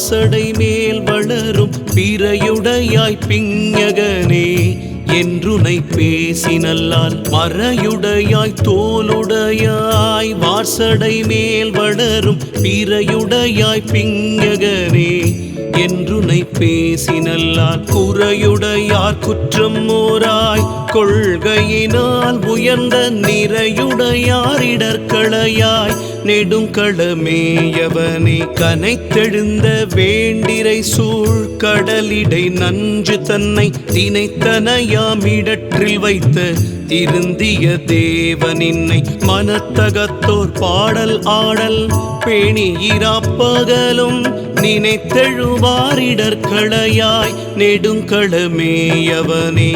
வார்சடை மேல் வளரும் பிறையுடையாய் பிஞகனே என்றுனை பேசினல்லால் மறையுடையாய் தோலுடையாய் வார்சடை மேல் வளரும் பிறையுடையாய் பிஞகனே என்றுனை பேசினல்லால் குறையுடையார் குற்றம் ஓராய் கொள்கையினால் உயர்ந்த நிறையுடையார் இடர்களையாய் நெடுங்களமேயவனே கனைத்தெழுந்த வேண்டிரை சூழ் கடலிடை நஞ்சு தன்னை தினைத்தனையாமிடற்றில் வைத்த திருந்திய தேவனின்னை மனத்தகத்தோர் பாடல் ஆடல் பேணியிராப்பகலும் நினைத்தெழுவாரிடர்களையாய் நெடுங்களமேயவனே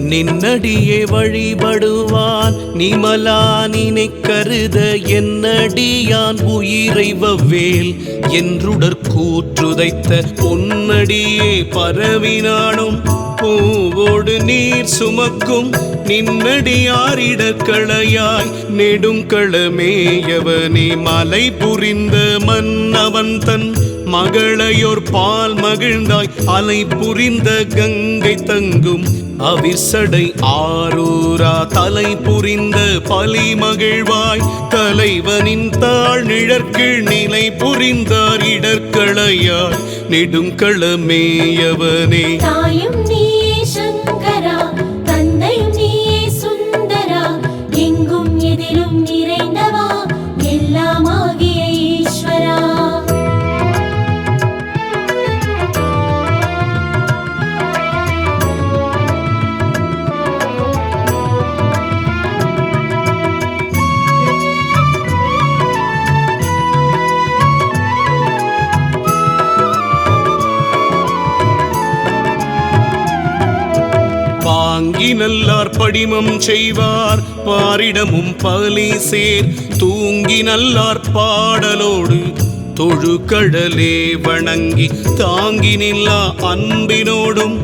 நின்னடியே வழிபடுவான் நிமலா நினை கருத என்னடியான் உயிரை வவ்வேல் என்றுடற் கூற்றுதைத்த பொன்னடியே பரவினானும் பூவோடு நீர் சுமக்கும் நின்னடியாரிடர்களையாய் நெடுங்களமேயவனே மலை புரிந்த மன்னவன் தன் மகளையோர் பால் மகிழ்ந்தாய் அலை புரிந்த கங்கை தங்கும் அவிர்சடை ஆரூரா தலை புரிந்த பலி மகிழ்வாய் தலைவனின் தாழ் நிழற்கீழ் நிலை புரிந்தார் இடர்களையாய் நெடுங்களமேயவனே தாயும் நீயே சங்கரா தந்தையும் நீயே சுந்தரா எங்கும் எதிலும் நிறைந்தவா எல்லாமாகிய ஈஸ்வரா பாங்கி நல்லார் படிமம் செய்வார் பாரிடமும் பலி சேர் தூங்கி நல்லார் பாடலோடு தொழுகடலே வணங்கி தாங்கி நில்லா அன்பினோடும்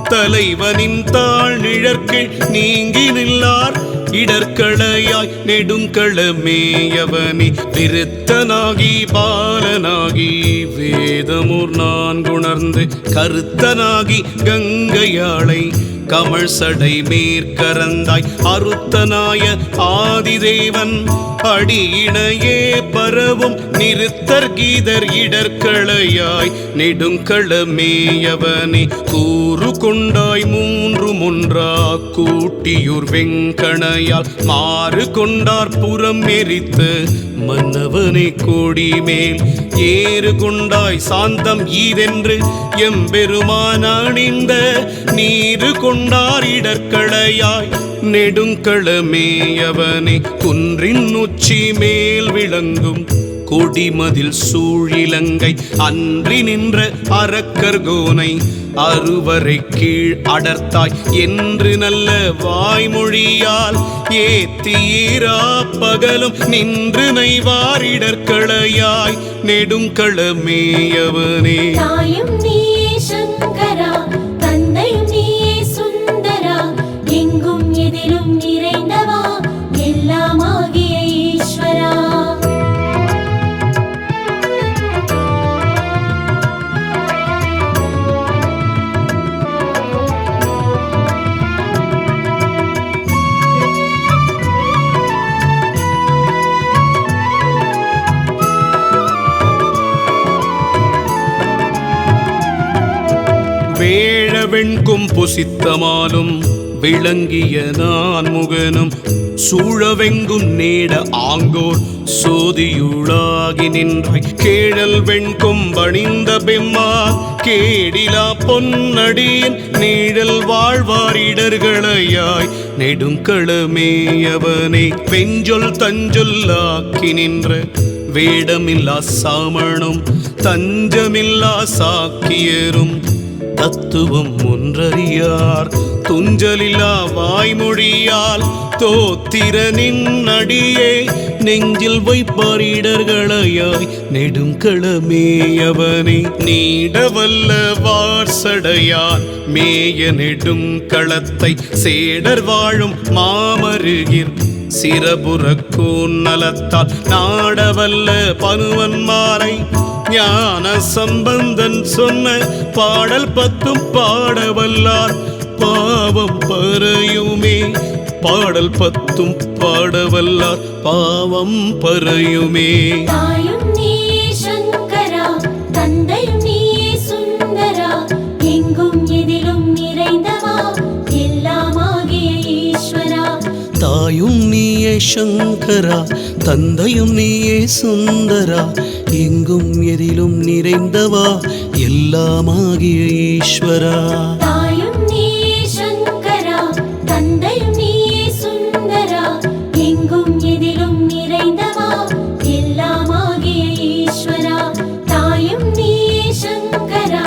தலைவனின் தாழ் நிழற்கீழ் நீங்கி நில்லார் இடர்களையாய் நெடுங்களமேயவனே விருத்தனாகி பாலனாகி வேதமூர் நான்குணர்ந்து கருத்தனாகி கங்கையாளை கமழ் சடை மேற்கரந்தாய் அருத்தனாய ஆதிதேவன் அடியினையே பரவும் நிறுத்தர் கீதர் இடர்களையாய் நெடுங்களமேயவனே கூறு கொண்டாய் மூன்றும் ஒன்றா கூட்டியூர் வெங்கணையால் மாறு கொண்டார் புறம் எரித்து மன்னவனே கோடி மேல் ஏறு கொண்டாய் சாந்தம் ஈதென்று எம்பெருமான் அணிந்த நீரு கொண்டார் இடர்களையாய் நெடுங்களமேயவனே குன்றின் உச்சி மேல் விளங்கும் கொடிமதில் சூழிலங்கை அன்றி நின்ற அரக்கர்கோனை அறுவரை கீழ் அடர்த்தாய் என்று நல்ல வாய்மொழியால் ஏத்தீரா பகலும் நின்று நைவாரிடர்களையாய் நெடுங்களமேயவனே தாயும் நீயே சங்கரா தந்தையும் நீயே சுந்தரா எங்கும் எதிலும் நிறைந்தவா எல்லாமாகிய ஈஸ்வரா வேழவெண்கும் புசித்தமாலும் விளங்கிய நான் முகனும் சூழவெங்கும் நேட ஆங்கோர் சோதியுளாகி நின்றாய் கேழல் வெண்கும் பணிந்த பெம்மா கேடிலா பொன்னடியின் நீழல் வாழ்வாரிடர்களையாய் நெடுங்களமேயவனே வெஞ்சொல் தஞ்சொல்லாக்கி நின்ற வேடமில்லா சாமணும் தஞ்சமில்லா சாக்கியரும் தத்துவம் ஒன்றறியார் துஞ்சலில்லா வாய்மொழியால் தோத்திரனின் அடியே நெஞ்சில் வைப்பாரிடர்களையாய் நெடுங்களமேயவனே நீடவல்ல வார்சடையான் மேய நெடுங்களத்தை சேடர் வாழும் மாமருகிர் சிரபுறக்கூன் நலத்தால் நாடவல்ல பனுவன்மாரை ஞான சம்பந்தன் சொன்ன பாடல் 10 பாடவல்லார் பாவம் பறையுமே. பாடல் 10 பாடவல்லார் பாவம் பறையுமே. தாயும் நீயே சங்கரா, தந்தையும் நீயே சுந்தரா, எங்கும் எதிலும் நிறைந்தவா, எல்லாமாகிய ஈஸ்வரா. தாயும் நீயே சங்கரா, தந்தையும் நீயே சுந்தரா, எங்கும் எதிலும் நிறைந்தவா, எல்லாமாகிய ஈஸ்வரா. தாயும் நீயே சங்கரா, தந்தையும் நீயே சுந்தரா, எங்கும் எதிலும் நிறைந்தவா, எல்லாமாகிய ஈஸ்வரா. தாயும் நீயே சங்கரா,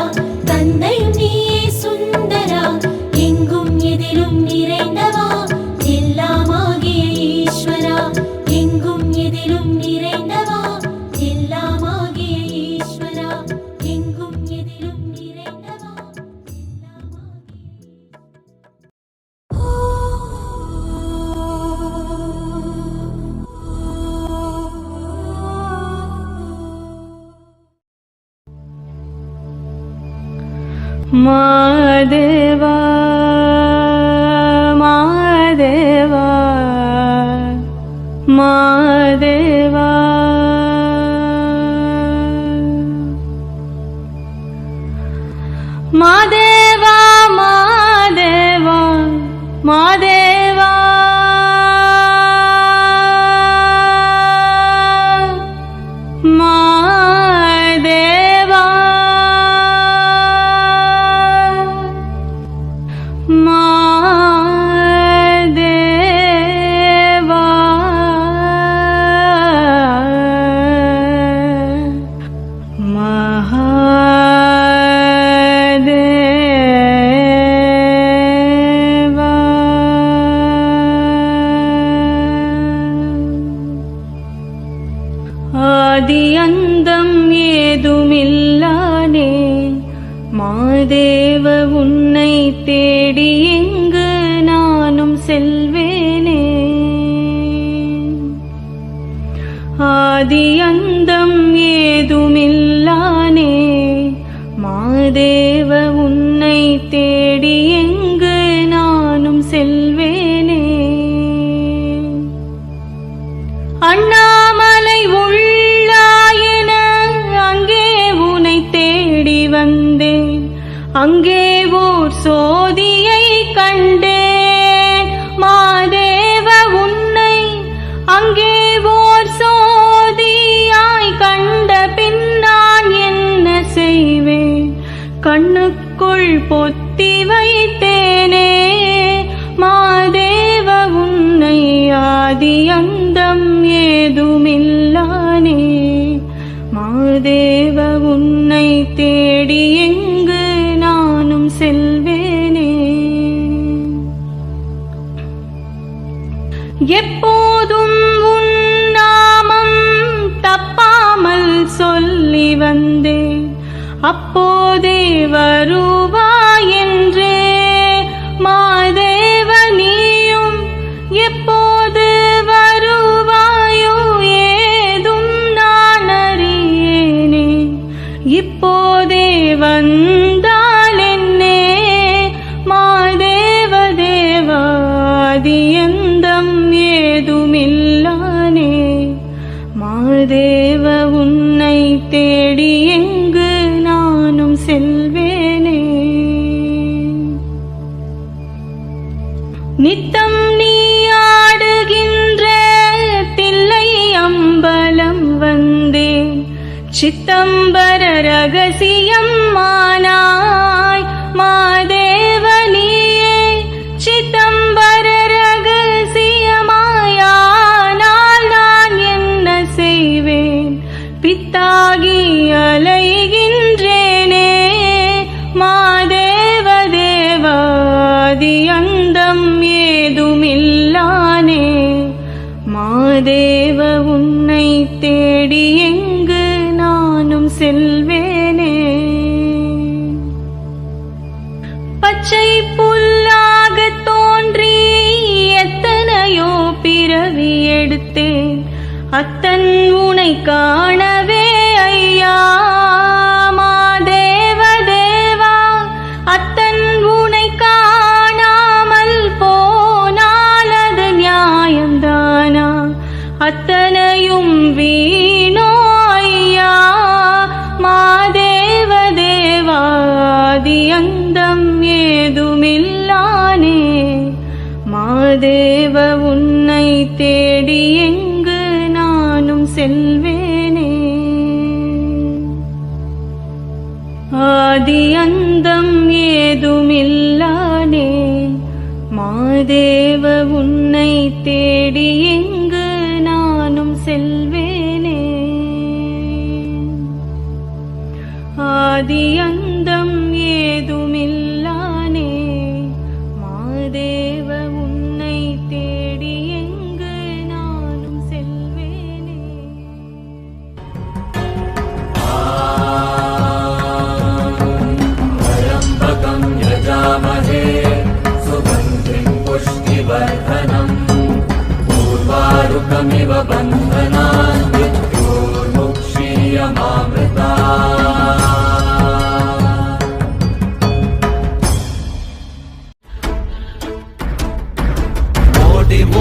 தந்தையும் நீயே சுந்தரா, எங்கும் எதிலும் நிறைந்தவா, எல்லாமாகிய ஈஸ்வரா. எங்கும் எதிலும் நிறைந்தவா, எல்லாமாகிய ஈஸ்வரா. எங்கும் எதிலும் நிறைந்தவா, மாதேவா மாதேவா மாதேவா மாதேவா மாதேவா மாதேவா ஆதியந்தம் ஏதுமில்லானே மாதேவ, உன்னை தேடி எங்கு நானும் செல்வேனே. ஆதியந்தம் ஏதுமில்லானே மாதேவ, உன்னை தேடி எங்கு நானும் செல்வேனே. அண்ணாமலை உள்ளாயின அங்கே உன்னை தேடி வந்தேன், அங்கே ஓர் சோதியை கண்டேன் மாதேவ, உன்னை அங்கே ஓர் சோதியாய் கண்ட பின் நான் என்ன செய்வேன், கண்ணுக்குள் பொத்தி வைத்தேனே மாதேவ, உன்னை ஆதியந்தம் ஏதுமில்லானே மாதேவ, உன்னை தேடி எங்கு நானும் செல்வேனே. எப்போதும் உன் நாமம் தப்பாமல் சொல்லி வந்தேன், அப்போதே வருவாய் என்றே மாதேவ, நீயும் எப்போது வருவாயோ ஏதும் நான் அறியேனே. இப்போதே வந்தால் என்னே மாதேவ தேவாதியந்தம் ஏதுமில்லானே மாதேவ, உன்னை தேடி எங்கு நானும் செல்வேனே. நித்தம் நீ ஆடுகின்ற தில்லை அம்பலம் வந்தேன், சித்தம்பர ரகசியம் ஆனாய் மாதேவ, நீயே சித்தம்பர ரகசியமாயானால் நான் என்ன செய்வேன், பித்தாகி அலைகின்றேனே மாதேவ தேவாதியந்தம் ஏதுமில்லானே மாதேவ, உன்னை தேடி எங்கு நானும் செல்வேனே. பச்சை புல்லாக தோன்றி எத்தனையோ பிறவி எடுத்தேன், அத்தன் உனை காணவே ஐயா மாதேவ உன்னை தேடி எங்கு நானும் செல்வேனே. ஆதி அந்தம் ஏதுமில்லானே மாதேவ உன்னை தேடி எங்கு நானும் செல்வேனே. ஆதி அந்தம் ஏதுமில்லானே மாதேவ உன்னை தேடி எங்கு நானும் செல்வேனே. त्र्यम्बकं यजामहे सुगन्धिं पुष्टिवर्धनम् उर्वारुकमिव बन्धनान् मृत्योर्मुक्षीयमामृतात्.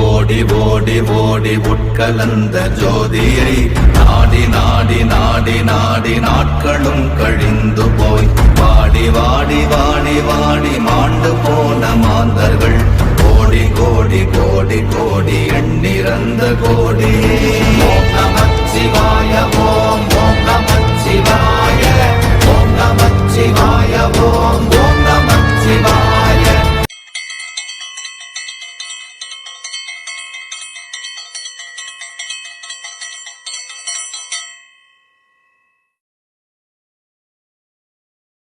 ஓடி ஓடி ஓடி உட்கலந்த ஜோதியை நாடி நாடி நாடி நாடி நாட்களும் கழிந்து போய் வாடி வாடி வாடி வாடி மாண்டு போன மாந்தர்கள் கோடி கோடி கோடி கோடி எண்ணிறந்த கோடி. ஓம் நமச்சிவாய ஓம் ஓம் நமச்சிவாய ஓம் நமச்சிவாய ஓம்